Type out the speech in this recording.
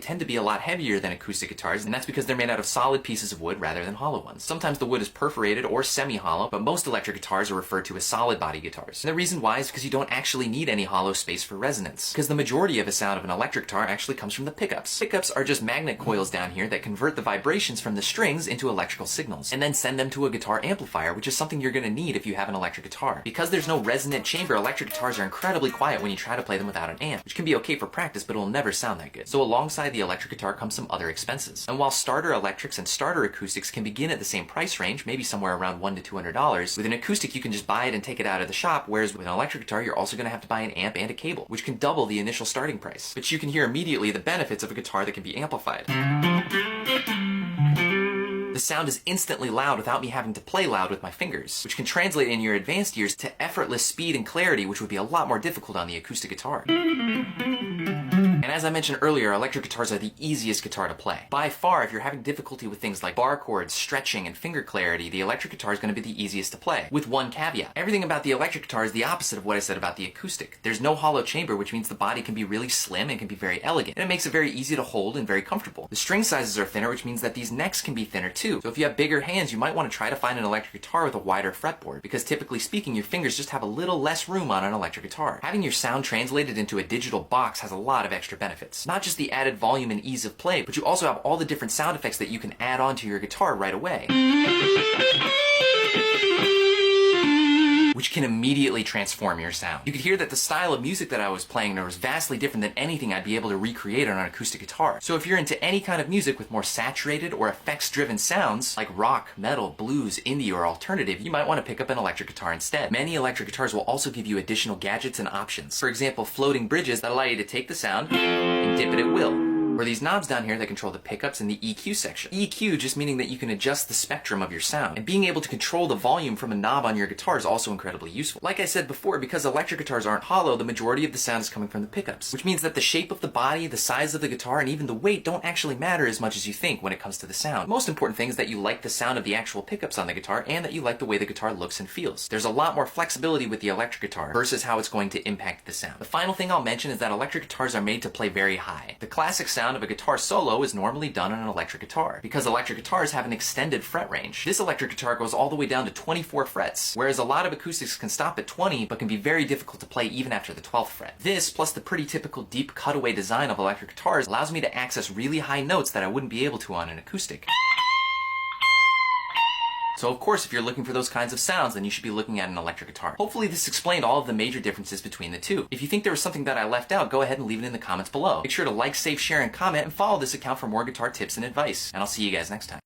tend to be a lot heavier than acoustic guitars, and that's because they're made out of solid pieces of wood rather than hollow ones. Sometimes the wood is perforated or semi-hollow, but most electric guitars are referred to as solid body guitars. And the reason why is because you don't actually need any hollow space for resonance, because the majority of the sound of an electric guitar actually comes from the pickups. Pickups are just magnet coils down here that convert the vibrations from the strings into electrical signals, and then send them to a guitar amplifier, which is something you're going to need if you have an electric guitar. Because there's no resonant chamber, electric guitars are incredibly quiet when you try to play them without an amp, which can be okay for practice, but it'll never sound that good. So alongside the electric guitar comes some other expenses. And while starter electrics and starter acoustics can begin at the same price range, maybe somewhere around $100 to $200, with an acoustic you can just buy it and take it out of the shop, whereas with an electric guitar you're also going to have to buy an amp and a cable, which can double the initial starting price. But you can hear immediately the benefits of a guitar that can be amplified. The sound is instantly loud without me having to play loud with my fingers, which can translate in your advanced ears to effortless speed and clarity, which would be a lot more difficult on the acoustic guitar. And as I mentioned earlier, electric guitars are the easiest guitar to play. By far, if you're having difficulty with things like bar chords, stretching, and finger clarity, the electric guitar is going to be the easiest to play. With one caveat. Everything about the electric guitar is the opposite of what I said about the acoustic. There's no hollow chamber, which means the body can be really slim and can be very elegant. And it makes it very easy to hold and very comfortable. The string sizes are thinner, which means that these necks can be thinner too. So if you have bigger hands, you might want to try to find an electric guitar with a wider fretboard, because typically speaking, your fingers just have a little less room on an electric guitar. Having your sound translated into a digital box has a lot of extra benefits. Not just the added volume and ease of play, but you also have all the different sound effects that you can add on to your guitar right away, which can immediately transform your sound. You could hear that the style of music that I was playing there was vastly different than anything I'd be able to recreate on an acoustic guitar. So if you're into any kind of music with more saturated or effects-driven sounds, like rock, metal, blues, indie, or alternative, you might want to pick up an electric guitar instead. Many electric guitars will also give you additional gadgets and options. For example, floating bridges that allow you to take the sound and dip it at will. Or these knobs down here that control the pickups and the EQ section. EQ just meaning that you can adjust the spectrum of your sound. And being able to control the volume from a knob on your guitar is also incredibly useful. Like I said before, because electric guitars aren't hollow, the majority of the sound is coming from the pickups, which means that the shape of the body, the size of the guitar, and even the weight don't actually matter as much as you think when it comes to the sound. The most important thing is that you like the sound of the actual pickups on the guitar and that you like the way the guitar looks and feels. There's a lot more flexibility with the electric guitar versus how it's going to impact the sound. The final thing I'll mention is that electric guitars are made to play very high. The classic sound of a guitar solo is normally done on an electric guitar, because electric guitars have an extended fret range. This electric guitar goes all the way down to 24 frets, whereas a lot of acoustics can stop at 20, but can be very difficult to play even after the 12th fret. This, plus the pretty typical deep cutaway design of electric guitars, allows me to access really high notes that I wouldn't be able to on an acoustic. So of course, if you're looking for those kinds of sounds, then you should be looking at an electric guitar. Hopefully this explained all of the major differences between the two. If you think there was something that I left out, go ahead and leave it in the comments below. Make sure to like, save, share, and comment, and follow this account for more guitar tips and advice. And I'll see you guys next time.